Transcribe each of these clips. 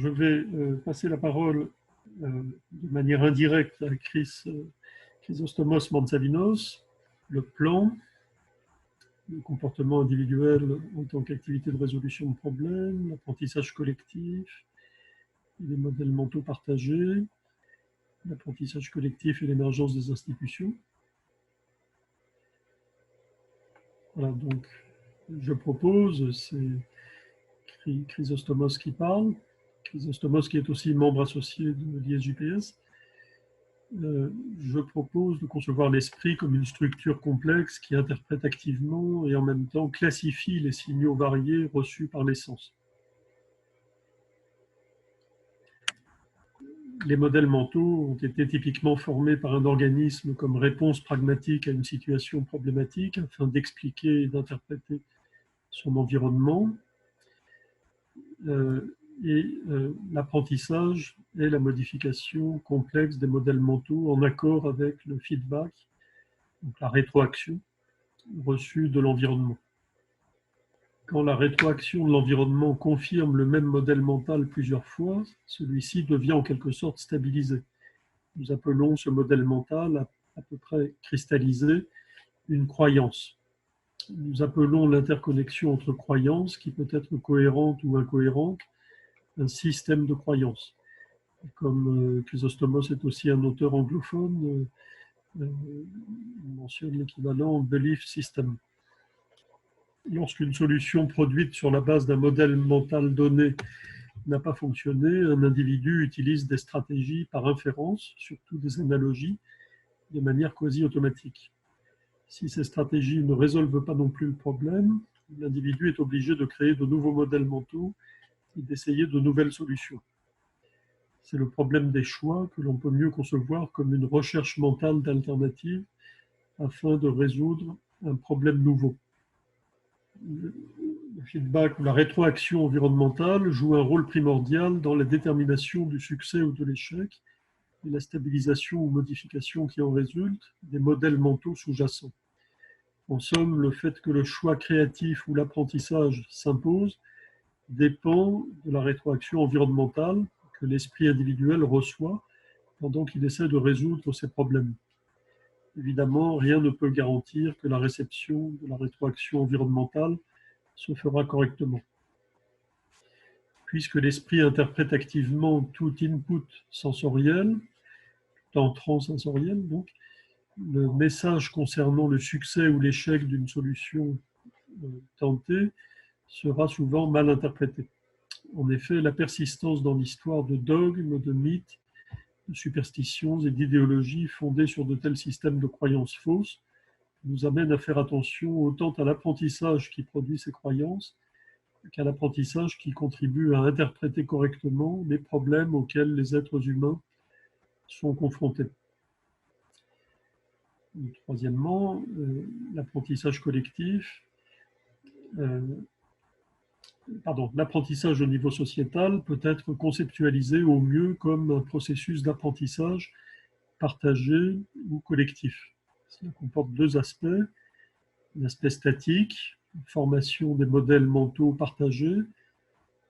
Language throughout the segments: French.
je vais passer la parole de manière indirecte à Chrysostomos Mantzalinos. Le plan, le comportement individuel en tant qu'activité de résolution de problèmes, l'apprentissage collectif, les modèles mentaux partagés, l'apprentissage collectif et l'émergence des institutions. Voilà, donc je propose, c'est Chrysostomos qui parle, Chrysostomos qui est aussi membre associé de l'ISJPS. Je propose de concevoir l'esprit comme une structure complexe qui interprète activement et en même temps classifie les signaux variés reçus par les sens. Les modèles mentaux ont été typiquement formés par un organisme comme réponse pragmatique à une situation problématique afin d'expliquer et d'interpréter son environnement. L'apprentissage et la modification complexe des modèles mentaux en accord avec le feedback, donc la rétroaction reçue de l'environnement. Quand la rétroaction de l'environnement confirme le même modèle mental plusieurs fois, celui-ci devient en quelque sorte stabilisé. Nous appelons ce modèle mental à peu près cristallisé une croyance. Nous appelons l'interconnexion entre croyances, qui peut être cohérente ou incohérente, un système de croyances. Comme Chrysostomos est aussi un auteur anglophone, on mentionne l'équivalent belief system. Lorsqu'une solution produite sur la base d'un modèle mental donné n'a pas fonctionné, un individu utilise des stratégies par inférence, surtout des analogies, de manière quasi automatique. Si ces stratégies ne résolvent pas non plus le problème, l'individu est obligé de créer de nouveaux modèles mentaux et d'essayer de nouvelles solutions. C'est le problème des choix que l'on peut mieux concevoir comme une recherche mentale d'alternatives afin de résoudre un problème nouveau. Le feedback ou la rétroaction environnementale joue un rôle primordial dans la détermination du succès ou de l'échec et la stabilisation ou modification qui en résulte des modèles mentaux sous-jacents. En somme, le fait que le choix créatif ou l'apprentissage s'impose dépend de la rétroaction environnementale que l'esprit individuel reçoit pendant qu'il essaie de résoudre ses problèmes. Évidemment, rien ne peut garantir que la réception de la rétroaction environnementale se fera correctement. Puisque l'esprit interprète activement tout input sensoriel, tout entrant sensoriel, donc, le message concernant le succès ou l'échec d'une solution tentée sera souvent mal interprété. En effet, la persistance dans l'histoire de dogmes, de mythes, de superstitions et d'idéologies fondées sur de tels systèmes de croyances fausses nous amène à faire attention autant à l'apprentissage qui produit ces croyances qu'à l'apprentissage qui contribue à interpréter correctement les problèmes auxquels les êtres humains sont confrontés. Et troisièmement, l'apprentissage collectif, l'apprentissage au niveau sociétal peut être conceptualisé au mieux comme un processus d'apprentissage partagé ou collectif. Cela comporte deux aspects. L'aspect statique, formation des modèles mentaux partagés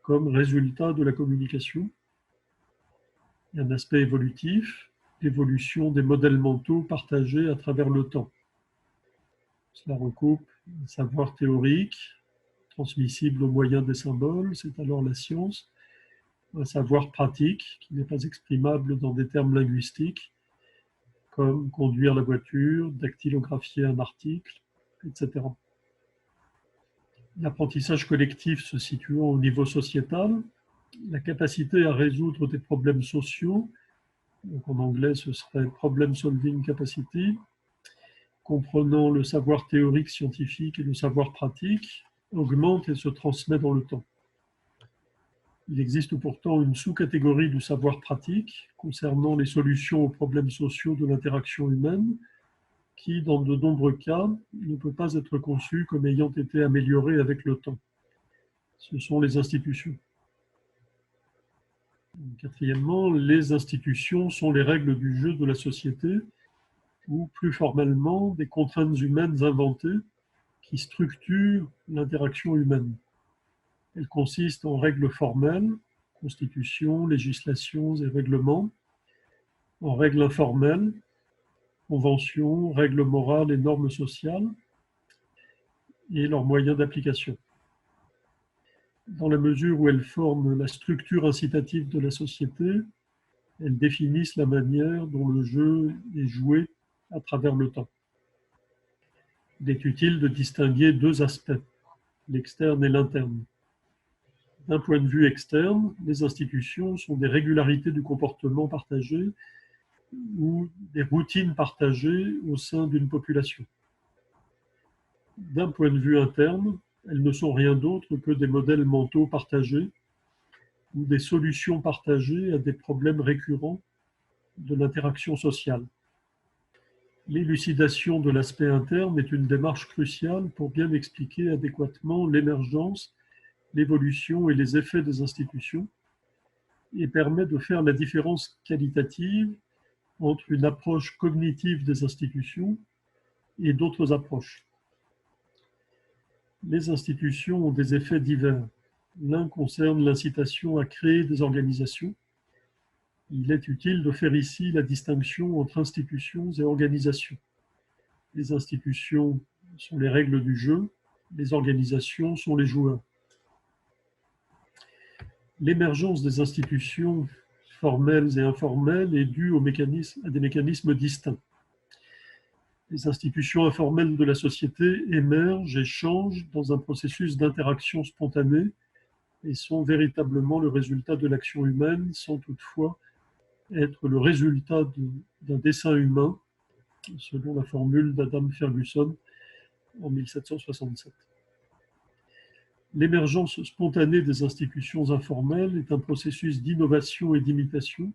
comme résultat de la communication. Et un aspect évolutif, l'évolution des modèles mentaux partagés à travers le temps. Cela recoupe un savoir théorique, transmissible au moyen des symboles, c'est alors la science, un savoir pratique qui n'est pas exprimable dans des termes linguistiques, comme conduire la voiture, dactylographier un article, etc. L'apprentissage collectif se situant au niveau sociétal, la capacité à résoudre des problèmes sociaux, donc en anglais ce serait Problem Solving Capacity, comprenant le savoir théorique scientifique et le savoir pratique, augmente et se transmet dans le temps. Il existe pourtant une sous-catégorie du savoir pratique concernant les solutions aux problèmes sociaux de l'interaction humaine qui, dans de nombreux cas, ne peut pas être conçu comme ayant été amélioré avec le temps. Ce sont les institutions. Quatrièmement, les institutions sont les règles du jeu de la société ou, plus formellement, des contraintes humaines inventées qui structurent l'interaction humaine. Elles consistent en règles formelles, constitutions, législations et règlements, en règles informelles, conventions, règles morales et normes sociales, et leurs moyens d'application. Dans la mesure où elles forment la structure incitative de la société, elles définissent la manière dont le jeu est joué à travers le temps. Il est utile de distinguer deux aspects, l'externe et l'interne. D'un point de vue externe, les institutions sont des régularités du comportement partagé ou des routines partagées au sein d'une population. D'un point de vue interne, elles ne sont rien d'autre que des modèles mentaux partagés ou des solutions partagées à des problèmes récurrents de l'interaction sociale. L'élucidation de l'aspect interne est une démarche cruciale pour bien expliquer adéquatement l'émergence, l'évolution et les effets des institutions et permet de faire la différence qualitative entre une approche cognitive des institutions et d'autres approches. Les institutions ont des effets divers. L'un concerne l'incitation à créer des organisations. Il est utile de faire ici la distinction entre institutions et organisations. Les institutions sont les règles du jeu, les organisations sont les joueurs. L'émergence des institutions formelles et informelles est due à des mécanismes distincts. Les institutions informelles de la société émergent et changent dans un processus d'interaction spontanée et sont véritablement le résultat de l'action humaine, sans toutefois être le résultat d'un dessein humain, selon la formule d'Adam Ferguson en 1767. L'émergence spontanée des institutions informelles est un processus d'innovation et d'imitation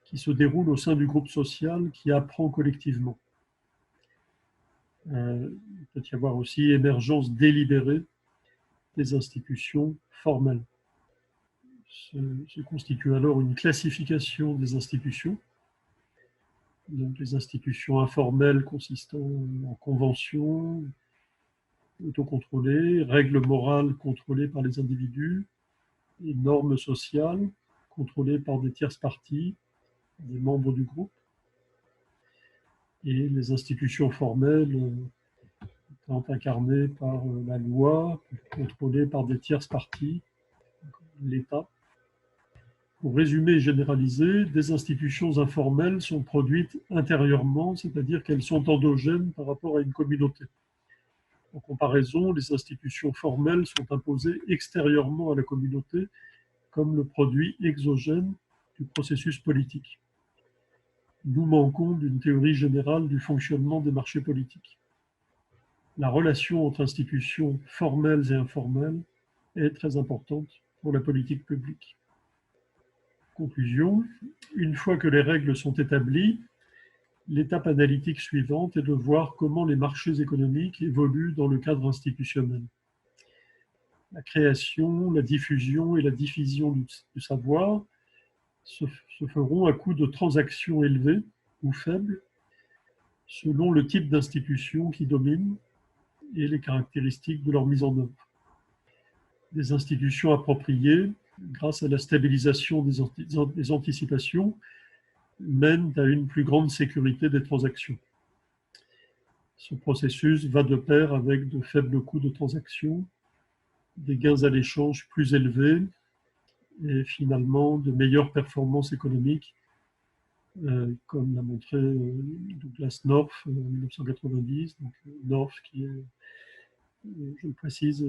qui se déroule au sein du groupe social qui apprend collectivement. Il peut y avoir aussi émergence délibérée des institutions formelles. Se constitue alors une classification des institutions. Donc les institutions informelles consistant en conventions autocontrôlées, règles morales contrôlées par les individus, et normes sociales contrôlées par des tierces parties, des membres du groupe, et les institutions formelles étant incarnées par la loi, contrôlées par des tierces parties, l'État. Pour résumer et généraliser, des institutions informelles sont produites intérieurement, c'est-à-dire qu'elles sont endogènes par rapport à une communauté. En comparaison, les institutions formelles sont imposées extérieurement à la communauté comme le produit exogène du processus politique. Nous manquons d'une théorie générale du fonctionnement des marchés politiques. La relation entre institutions formelles et informelles est très importante pour la politique publique. Conclusion, une fois que les règles sont établies, l'étape analytique suivante est de voir comment les marchés économiques évoluent dans le cadre institutionnel. La création, la diffusion et la diffusion du savoir se feront à coup de transactions élevées ou faibles, selon le type d'institution qui domine et les caractéristiques de leur mise en œuvre. Des institutions appropriées, grâce à la stabilisation des anticipations, mènent à une plus grande sécurité des transactions. Ce processus va de pair avec de faibles coûts de transaction, des gains à l'échange plus élevés et finalement de meilleures performances économiques, comme l'a montré Douglas North en 1990. Donc, North qui est, je le précise,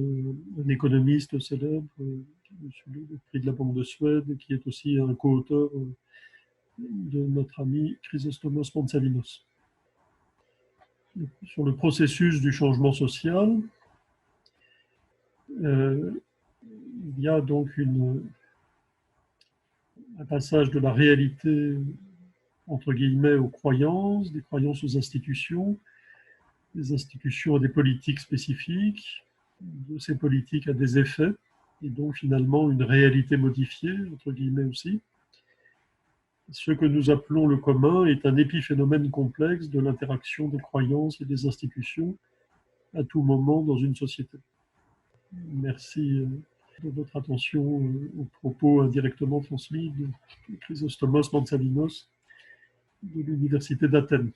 un économiste célèbre, le prix de la Banque de Suède, qui est aussi un co-auteur de notre ami Chrysostomos Mantsavinos. Sur le processus du changement social, il y a donc un passage de la réalité, entre guillemets, aux croyances, des croyances aux institutions, des institutions à des politiques spécifiques, de ces politiques à des effets, et donc finalement une réalité modifiée, entre guillemets aussi. Ce que nous appelons le commun est un épiphénomène complexe de l'interaction des croyances et des institutions à tout moment dans une société. Merci votre attention aux propos indirectement transmis de Chrysostomos Mansalinos de l'Université d'Athènes.